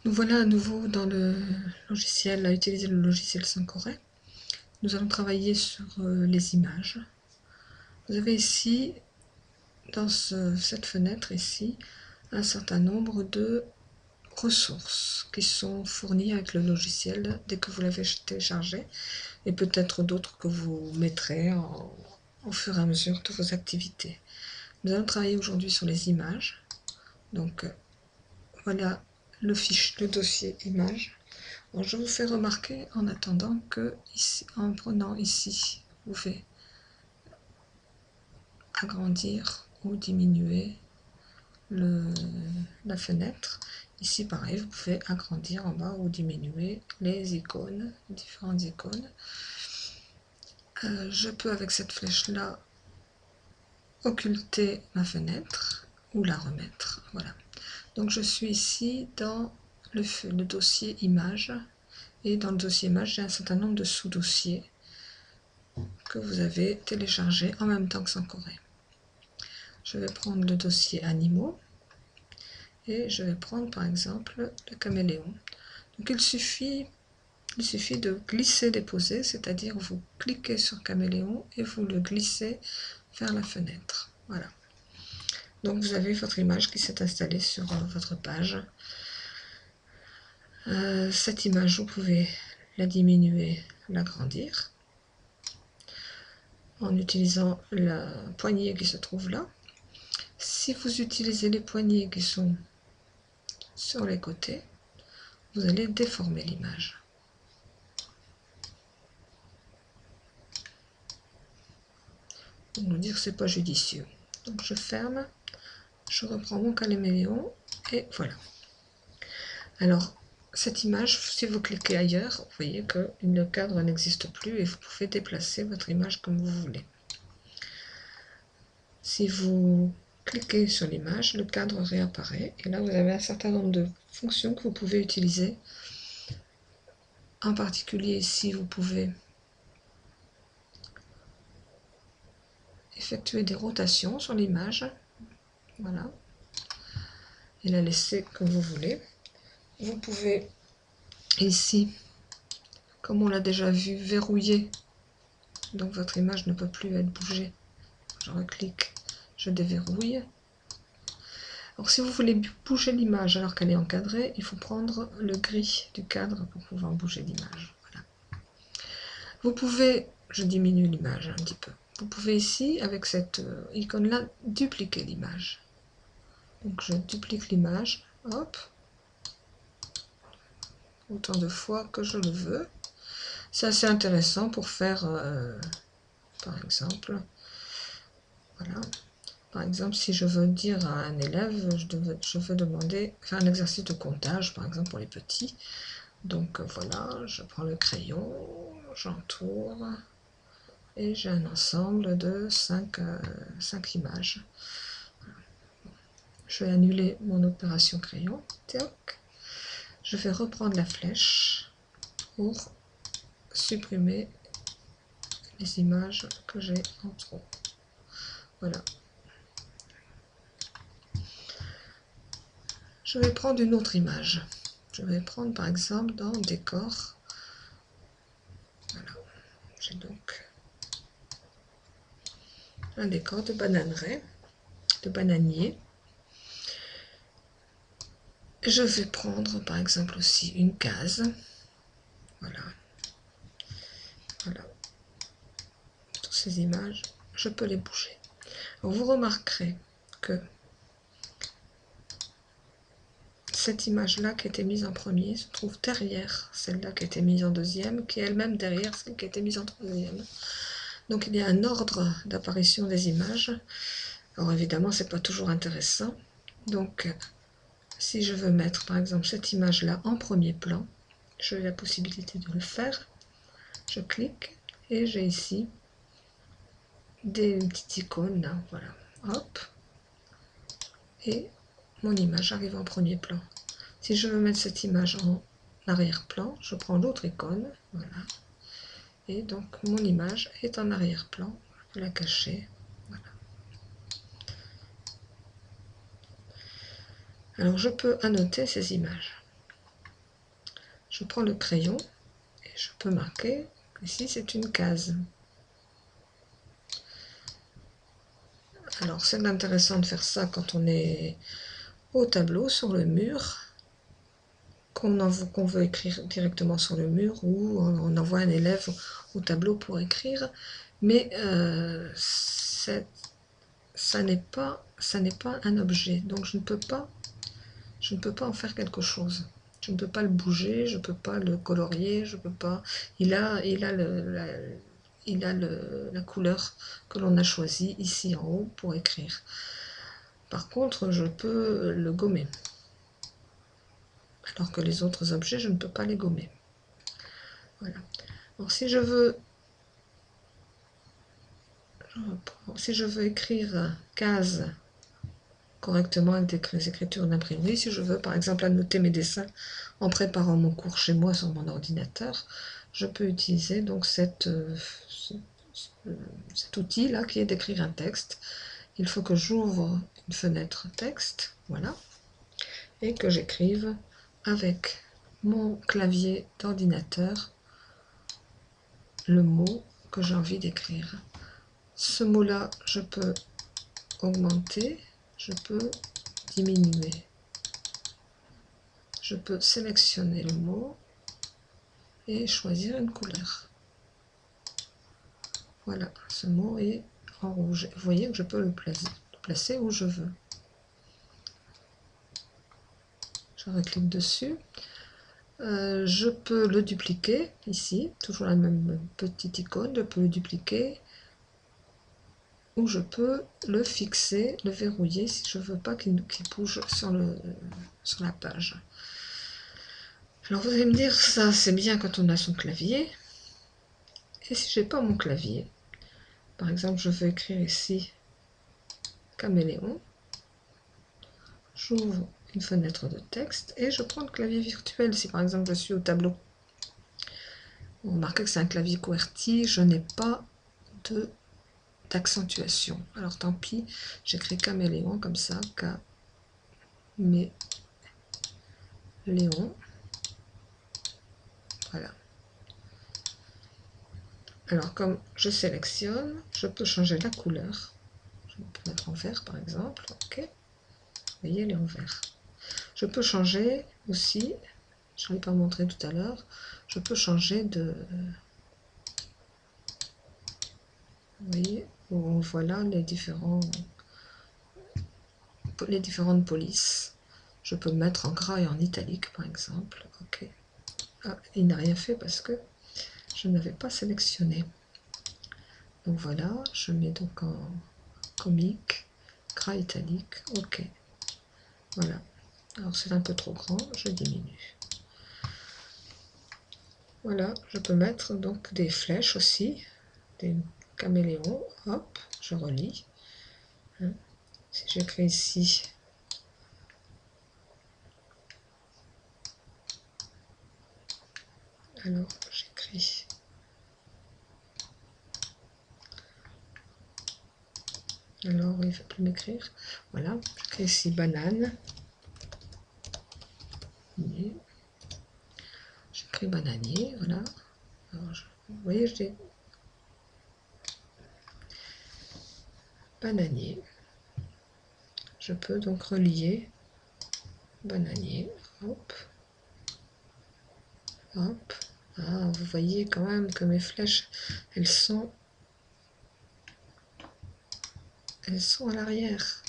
Nous voilà à nouveau dans le logiciel, à utiliser le logiciel Sankoré. Nous allons travailler sur les images. Vous avez ici, dans cette fenêtre ici, un certain nombre de ressources qui sont fournies avec le logiciel dès que vous l'avez téléchargé, et peut-être d'autres que vous mettrez au fur et à mesure de vos activités. Nous allons travailler aujourd'hui sur les images. Donc voilà le dossier images. Bon, je vous fais remarquer en attendant que ici, en prenant ici, vous pouvez agrandir ou diminuer la fenêtre. Ici pareil, vous pouvez agrandir en bas ou diminuer les icônes, différentes icônes. Je peux avec cette flèche là occulter ma fenêtre ou la remettre. Voilà. Donc je suis ici dans le dossier images, et dans le dossier images j'ai un certain nombre de sous-dossiers que vous avez téléchargés en même temps que Sankoré. Je vais prendre le dossier animaux et je vais prendre par exemple le caméléon. Donc il suffit de glisser-déposer, c'est-à-dire vous cliquez sur caméléon et vous le glissez vers la fenêtre. Voilà. Donc vous avez votre image qui s'est installée sur votre page. Cette image, vous pouvez la diminuer, l'agrandir en utilisant la poignée qui se trouve là. Si vous utilisez les poignées qui sont sur les côtés, vous allez déformer l'image. Pour nous dire que c'est pas judicieux. Donc je ferme, je reprends mon caméléon et voilà. Alors cette image, si vous cliquez ailleurs, vous voyez que le cadre n'existe plus et vous pouvez déplacer votre image comme vous voulez. Si vous cliquez sur l'image, le cadre réapparaît et là vous avez un certain nombre de fonctions que vous pouvez utiliser. En particulier ici, vous pouvez effectuer des rotations sur l'image, voilà, et la laisser comme vous voulez. Vous pouvez ici, comme on l'a déjà vu, verrouiller, donc votre image ne peut plus être bougée. Je reclique, je déverrouille. Alors si vous voulez bouger l'image alors qu'elle est encadrée, il faut prendre le gris du cadre pour pouvoir bouger l'image. Voilà. Vous pouvez, je diminue l'image un petit peu, vous pouvez ici, avec cette icône-là, dupliquer l'image. Donc je duplique l'image, hop, autant de fois que je le veux. C'est assez intéressant pour faire, par exemple, voilà. Par exemple, si je veux dire à un élève, je veux demander, faire un exercice de comptage, par exemple pour les petits. Donc voilà, je prends le crayon, j'entoure, et j'ai un ensemble de 5 images. Je vais annuler mon opération crayon. Tac. Je vais reprendre la flèche pour supprimer les images que j'ai en trop. Voilà. Je vais prendre une autre image. Je vais prendre par exemple dans décor. Voilà. J'ai donc un décor de bananeraie, de bananier. Je vais prendre par exemple aussi une case. Voilà. Voilà. Toutes ces images, je peux les bouger. Alors vous remarquerez que cette image-là qui a été mise en premier se trouve derrière celle-là qui a été mise en deuxième, qui est elle-même derrière celle qui a été mise en troisième. Donc il y a un ordre d'apparition des images. Alors évidemment, c'est pas toujours intéressant. Donc si je veux mettre par exemple cette image-là en premier plan, j'ai la possibilité de le faire. Je clique et j'ai ici des petites icônes là, voilà. Hop. Et mon image arrive en premier plan. Si je veux mettre cette image en arrière-plan, je prends l'autre icône, voilà. Et donc mon image est en arrière-plan, je peux la cacher, voilà. Alors je peux annoter ces images. je prends le crayon et je peux marquer ici c'est une case. Alors c'est intéressant de faire ça quand on est au tableau sur le mur, qu'on veut écrire directement sur le mur, ou on envoie un élève au tableau pour écrire, mais ça n'est pas un objet, donc je ne peux pas en faire quelque chose. Je ne peux pas le bouger, je ne peux pas le colorier, je peux pas. Il a la couleur que l'on a choisie ici en haut pour écrire. Par contre, je peux le gommer. Alors que les autres objets, je ne peux pas les gommer. Voilà. Alors si je veux écrire case correctement avec des écritures d'imprimerie, si je veux par exemple annoter mes dessins en préparant mon cours chez moi sur mon ordinateur, je peux utiliser donc cet outil là qui est d'écrire un texte. Il faut que j'ouvre une fenêtre texte, voilà, et que j'écrive avec mon clavier d'ordinateur le mot que j'ai envie d'écrire. Ce mot-là, je peux augmenter, je peux diminuer. Je peux sélectionner le mot et choisir une couleur. Voilà, ce mot est en rouge. Vous voyez que je peux le placer où je veux. Je reclique dessus. Je peux le dupliquer ici, toujours la même petite icône, je peux le dupliquer, ou je peux le fixer, le verrouiller si je ne veux pas qu'il bouge sur la page. Alors vous allez me dire, ça c'est bien quand on a son clavier, et si j'ai pas mon clavier, par exemple je veux écrire ici caméléon, j'ouvre une fenêtre de texte et je prends le clavier virtuel. Si par exemple je suis au tableau, vous remarquez que c'est un clavier QWERTY, je n'ai pas d'accentuation. Alors tant pis, j'écris caméléon comme ça, caméléon. Voilà. Alors comme je sélectionne, je peux changer la couleur. Je peux mettre en vert par exemple. Ok. Vous voyez, elle est en vert. Je peux changer aussi, je ne l'ai pas montré tout à l'heure, je peux changer de... Vous voyez, on voit là les différentes polices. Je peux mettre en gras et en italique par exemple. Ok. Ah, il n'a rien fait parce que je n'avais pas sélectionné. Donc voilà, je mets donc en comique, gras italique, ok. Voilà. Alors c'est un peu trop grand, je diminue. Voilà, je peux mettre donc des flèches aussi, des caméléons, hop, je relis. Si j'écris ici, alors j'écris alors il ne veut plus m'écrire, voilà, j'écris ici banane, j'écris bananier, voilà. Alors, vous voyez, j'ai bananier. Je peux donc relier bananier, hop, hop. Ah, vous voyez quand même que mes flèches, elles sont à l'arrière.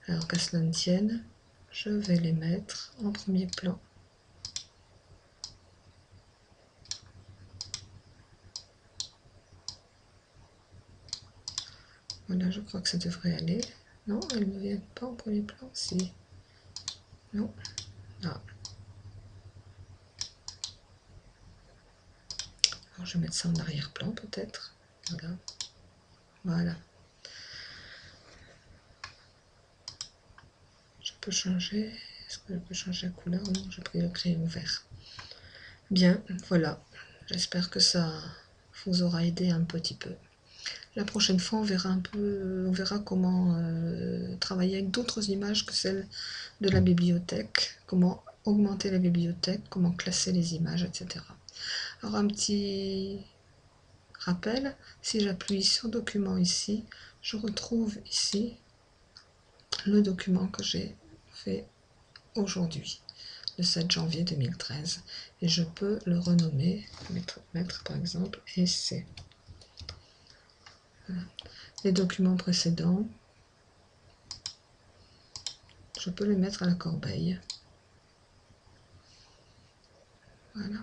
Alors qu'à cela ne tienne, je vais les mettre en premier plan. Voilà, je crois que ça devrait aller. Non, elles ne viennent pas en premier plan, si. Non. Ah. Alors je vais mettre ça en arrière-plan peut-être. Voilà. Voilà. Je peux changer. Est-ce que je peux changer la couleur? Non, j'ai pris le crayon vert. Bien, voilà. J'espère que ça vous aura aidé un petit peu. La prochaine fois, on verra comment travailler avec d'autres images que celles de la bibliothèque, comment augmenter la bibliothèque, comment classer les images, etc. Alors un petit rappel, si j'appuie sur document ici, je retrouve ici le document que j'ai fait aujourd'hui, le 7 janvier 2013, et je peux le renommer, mettre par exemple essai. Voilà. Les documents précédents, je peux les mettre à la corbeille. Voilà.